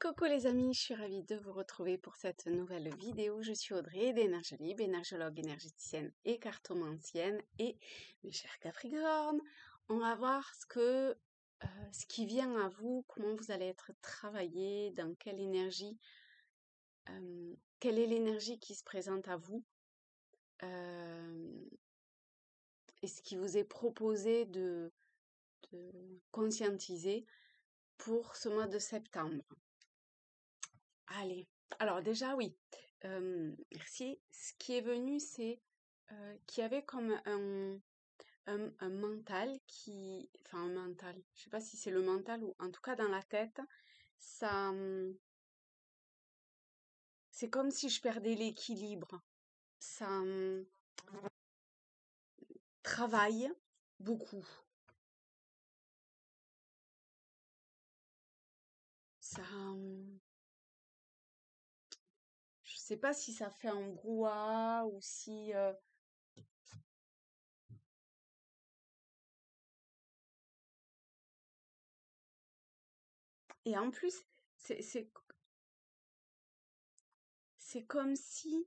Coucou les amis, je suis ravie de vous retrouver pour cette nouvelle vidéo. Je suis Audrey d'Énergie Libre, énergologue, énergéticienne et cartomancienne. Et mes chers Capricornes, on va voir ce qui vient à vous, comment vous allez être travaillé, dans quelle énergie, quelle est l'énergie qui se présente à vous, et ce qui vous est proposé de conscientiser pour ce mois de septembre. Allez, alors déjà oui, merci. Ce qui est venu, c'est qu'il y avait comme un mental enfin un mental, je sais pas si c'est le mental ou en tout cas dans la tête, ça, c'est comme si je perdais l'équilibre. Ça travaille beaucoup. Ça, je sais pas si ça fait un brouhaha ou si et en plus c'est comme si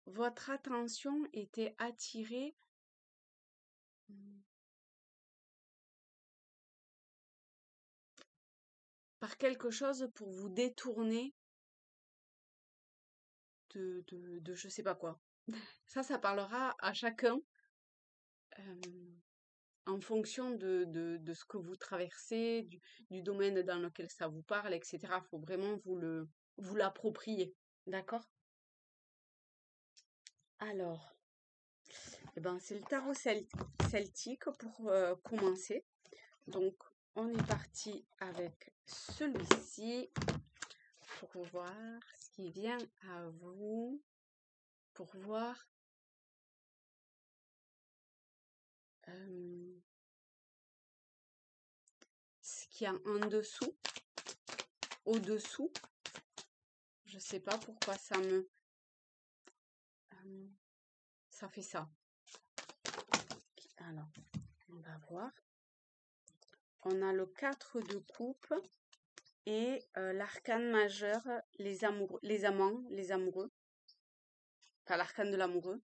votre attention était attirée par quelque chose pour vous détourner de je sais pas quoi. Ça parlera à chacun en fonction de ce que vous traversez, du domaine dans lequel ça vous parle, etc. Il faut vraiment vous l'approprier. D'accord? Alors, eh ben, c'est le tarot celtique pour commencer. Donc, on est parti avec celui-ci pour voir ce qui vient à vous, pour voir ce qu'il y a en dessous, au-dessous. Je sais pas pourquoi ça fait ça. Alors, on va voir. On a le 4 de coupe et l'arcane majeur, les amoureux, les amants, les amoureux. Enfin, l'arcane de l'amoureux.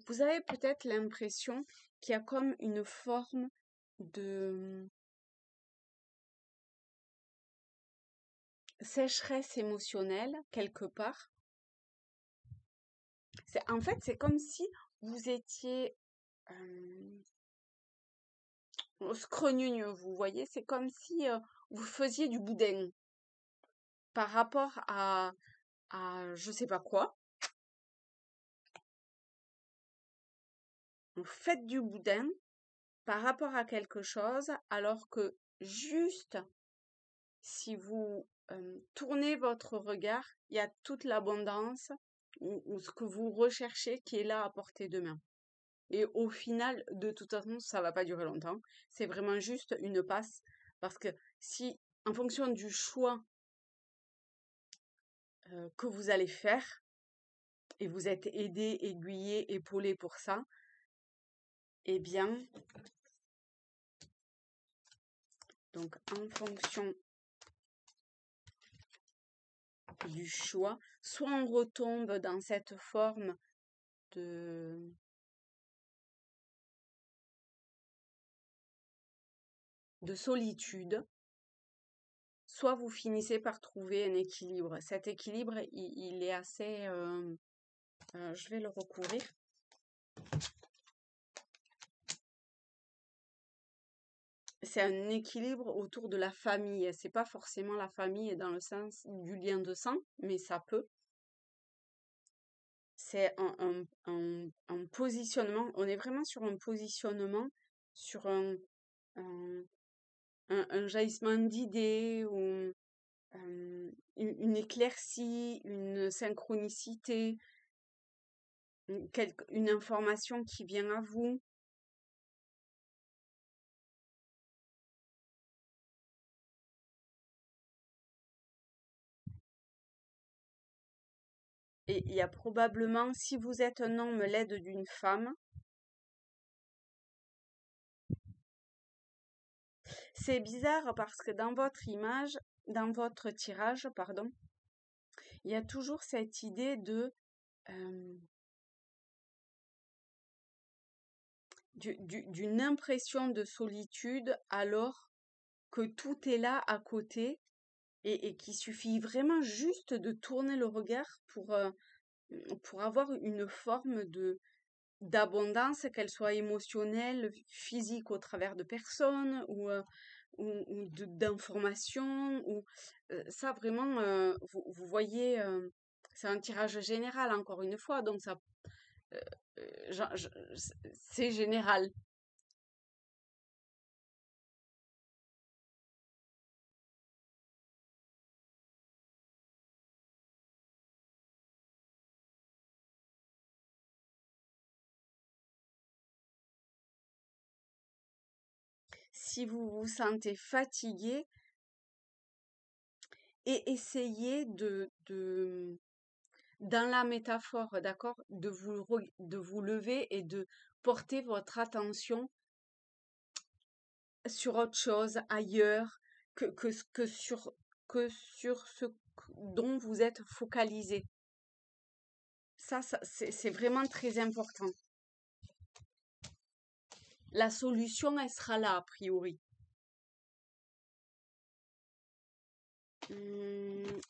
Vous avez peut-être l'impression qu'il y a comme une forme de sécheresse émotionnelle quelque part. En fait, c'est comme si vous étiez scrogneux, vous voyez, c'est comme si vous faisiez du boudin par rapport à je sais pas quoi. Vous faites du boudin par rapport à quelque chose, alors que juste si vous tournez votre regard, il y a toute l'abondance ou ce que vous recherchez qui est là à portée de main. Et au final, de toute façon, ça va pas durer longtemps. C'est vraiment juste une passe. Parce que si, en fonction du choix que vous allez faire, et vous êtes aidé, aiguillé, épaulé pour ça, eh bien, donc en fonction du choix, soit on retombe dans cette forme de solitude, soit vous finissez par trouver un équilibre. Cet équilibre, il est assez... je vais le recouvrir. C'est un équilibre autour de la famille. C'est pas forcément la famille dans le sens du lien de sang, mais ça peut. C'est un positionnement. On est vraiment sur un positionnement, sur un jaillissement d'idées ou une éclaircie, une synchronicité, une information qui vient à vous. Et il y a probablement, si vous êtes un homme, l'aide d'une femme. C'est bizarre parce que dans votre image, dans votre tirage, pardon, il y a toujours cette idée d'une impression de solitude alors que tout est là à côté et qu'il suffit vraiment juste de tourner le regard pour avoir une forme d'abondance, qu'elle soit émotionnelle, physique au travers de personnes ou d'informations. Ça vraiment, vous voyez, c'est un tirage général encore une fois, donc ça, euh, c'est général. Si vous vous sentez fatigué, et essayez dans la métaphore, d'accord, de vous lever et de porter votre attention sur autre chose, ailleurs, que sur ce dont vous êtes focalisé. Ça c'est vraiment très important. La solution, elle sera là, a priori.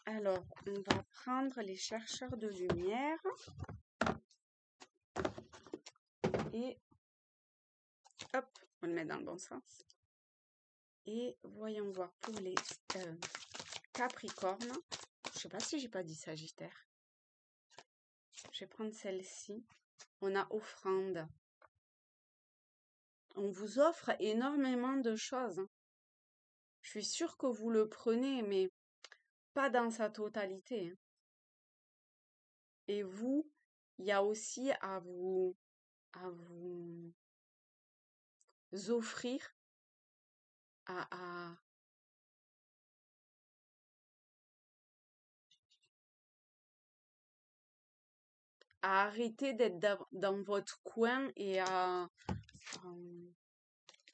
Alors, on va prendre les chercheurs de lumière. Et hop, on le met dans le bon sens. Et voyons voir pour les Capricornes. Je sais pas si j'ai pas dit Sagittaire. Je vais prendre celle-ci. On a offrande. On vous offre énormément de choses. Je suis sûre que vous le prenez, mais pas dans sa totalité. Et vous, il y a aussi à vous offrir à arrêter d'être dans votre coin et à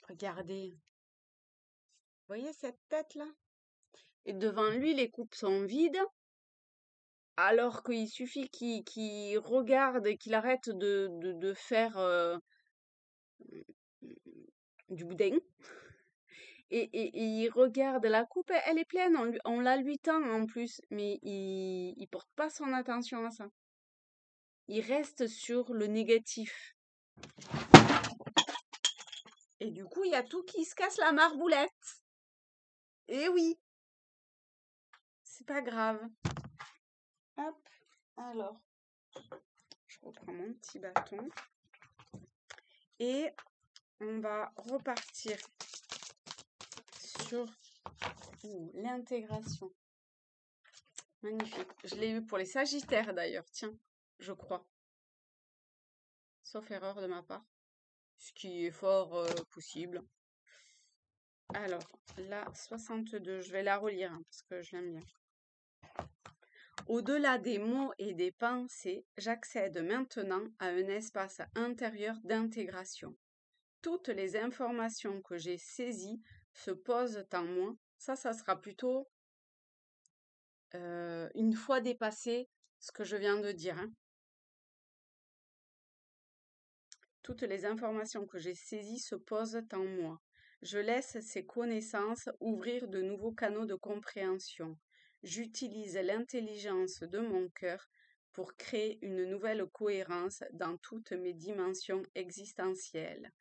regarder. Vous voyez cette tête-là? Et devant lui, les coupes sont vides, alors qu'il suffit qu'il regarde et qu'il arrête de faire du boudin. Et il regarde la coupe, elle est pleine, on la lui tend en plus, mais il porte pas son attention à ça. Il reste sur le négatif. Et du coup, il y a tout qui se casse la marboulette. Eh oui, c'est pas grave. Hop, alors, je reprends mon petit bâton. Et on va repartir sur l'intégration. Magnifique. Je l'ai eu pour les Sagittaires d'ailleurs, tiens, je crois. Sauf erreur de ma part. Ce qui est fort possible. Alors, la 62, je vais la relire parce que je l'aime bien. Au-delà des mots et des pensées, j'accède maintenant à un espace intérieur d'intégration. Toutes les informations que j'ai saisies se posent en moi. Ça sera plutôt une fois dépassé ce que je viens de dire. Toutes les informations que j'ai saisies se posent en moi. Je laisse ces connaissances ouvrir de nouveaux canaux de compréhension. J'utilise l'intelligence de mon cœur pour créer une nouvelle cohérence dans toutes mes dimensions existentielles.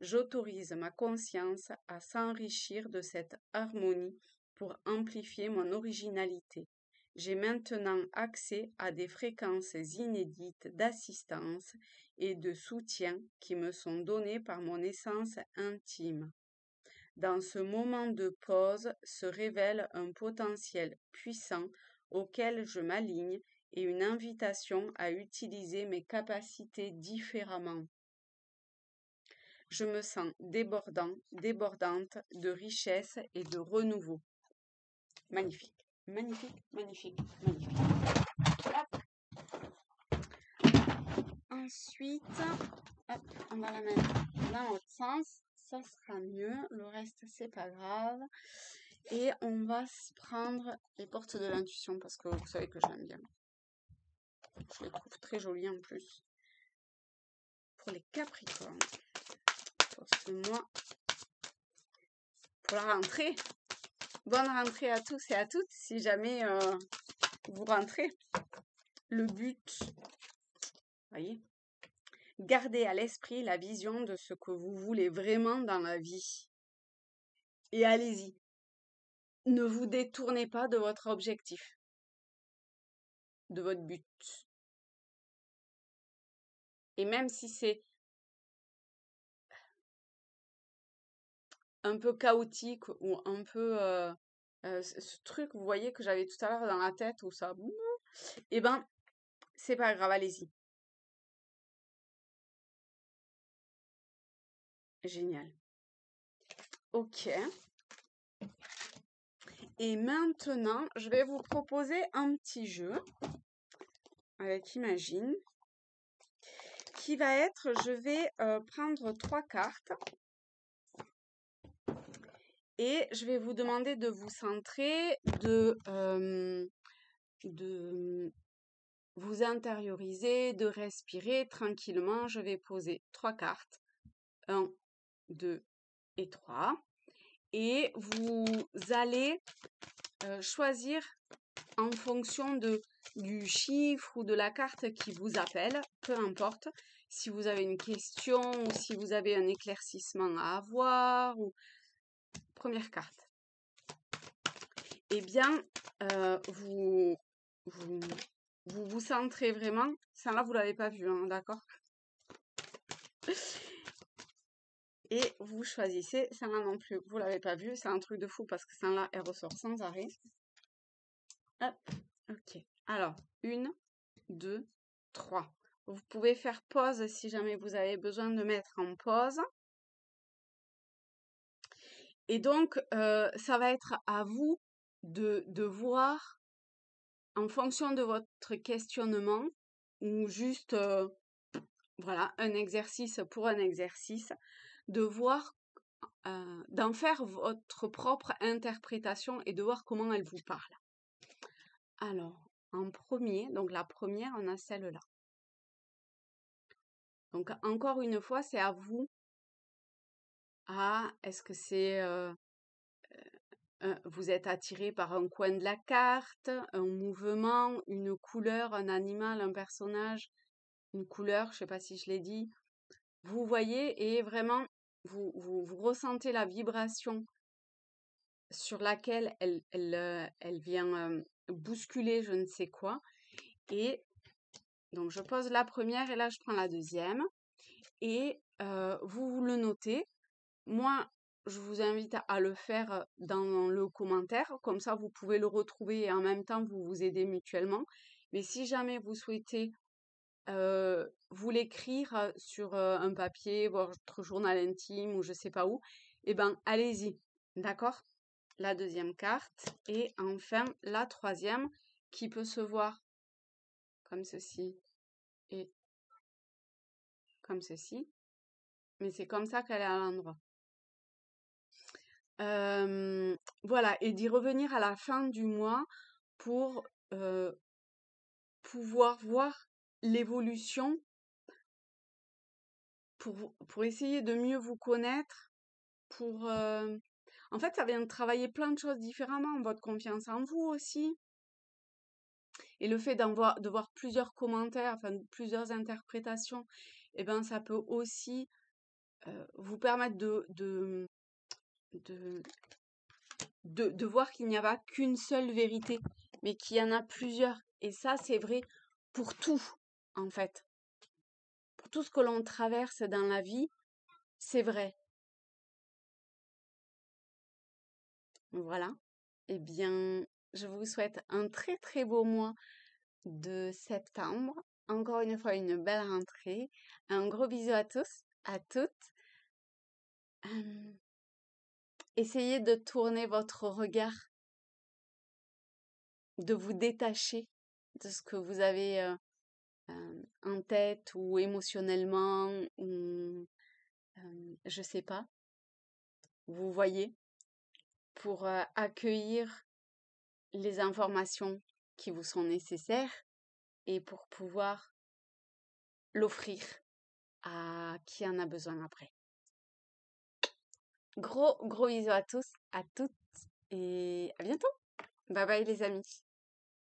J'autorise ma conscience à s'enrichir de cette harmonie pour amplifier mon originalité. J'ai maintenant accès à des fréquences inédites d'assistance et de soutien qui me sont données par mon essence intime. Dans ce moment de pause se révèle un potentiel puissant auquel je m'aligne et une invitation à utiliser mes capacités différemment. Je me sens débordante de richesse et de renouveau. Magnifique, magnifique, magnifique, magnifique. Hop. Ensuite, hop, on va la mettre dans l'autre sens. ça sera mieux. Le reste, c'est pas grave. Et on va se prendre les portes de l'intuition parce que vous savez que j'aime bien. Je les trouve très jolies en plus. Pour les Capricornes. Pour ce mois. Pour la rentrée. Bonne rentrée à tous et à toutes si jamais vous rentrez. Le but, voyez, gardez à l'esprit la vision de ce que vous voulez vraiment dans la vie. Et allez-y. Ne vous détournez pas de votre objectif, de votre but. Et même si c'est un peu chaotique ou un peu ce truc, vous voyez, que j'avais tout à l'heure dans la tête, ou ça, eh ben, c'est pas grave, allez-y. Génial. Ok. Et maintenant, je vais vous proposer un petit jeu avec Imagine, qui va être, je vais prendre 3 cartes et je vais vous demander de vous centrer, de vous intérioriser, de respirer tranquillement. Je vais poser 3 cartes, 1, 2 et 3, et vous allez choisir en fonction du chiffre ou de la carte qui vous appelle, peu importe, si vous avez une question ou si vous avez un éclaircissement à avoir. Première carte. Eh bien, vous centrez vraiment. Ça là, vous l'avez pas vu, hein, d'accord? Et vous choisissez, ça là non plus, vous l'avez pas vu, c'est un truc de fou parce que ça là, elle ressort sans arrêt. Hop, ok. Alors, 1, 2, 3. Vous pouvez faire pause si jamais vous avez besoin de mettre en pause. Et donc, ça va être à vous de voir, en fonction de votre questionnement, ou juste, voilà, un exercice pour un exercice, de voir, d'en faire votre propre interprétation et de voir comment elle vous parle. Alors, en premier, donc la première, on a celle-là. Donc, encore une fois, c'est à vous. Est-ce que c'est vous êtes attiré par un coin de la carte, un mouvement, une couleur, un animal, un personnage, une couleur, je ne sais pas si je l'ai dit. Vous voyez et vraiment, vous ressentez la vibration sur laquelle elle vient bousculer je ne sais quoi. Et donc, je pose la première et là, je prends la deuxième. Et vous le notez. Moi, je vous invite à le faire dans le commentaire. Comme ça, vous pouvez le retrouver et en même temps, vous vous aidez mutuellement. Mais si jamais vous souhaitez vous l'écrire sur un papier, votre journal intime ou je sais pas où, eh ben, allez-y. D'accord? La deuxième carte. Et enfin, la troisième qui peut se voir comme ceci et comme ceci. Mais c'est comme ça qu'elle est à l'endroit. Voilà, et d'y revenir à la fin du mois pour pouvoir voir l'évolution, pour essayer de mieux vous connaître, en fait, ça vient de travailler plein de choses différemment, votre confiance en vous aussi. Et le fait de voir plusieurs commentaires, enfin plusieurs interprétations, eh ben, ça peut aussi vous permettre de voir qu'il n'y a pas qu'une seule vérité, mais qu'il y en a plusieurs. Et ça, c'est vrai pour tout, en fait. Pour tout ce que l'on traverse dans la vie, c'est vrai. Voilà. Eh bien, je vous souhaite un très très beau mois de septembre. Encore une fois, une belle rentrée. Un gros bisou à tous, à toutes. Essayez de tourner votre regard, de vous détacher de ce que vous avez en tête ou émotionnellement ou je sais pas. vous voyez, pour accueillir les informations qui vous sont nécessaires et pour pouvoir l'offrir à qui en a besoin après. Gros bisous à tous, à toutes et à bientôt. Bye bye les amis.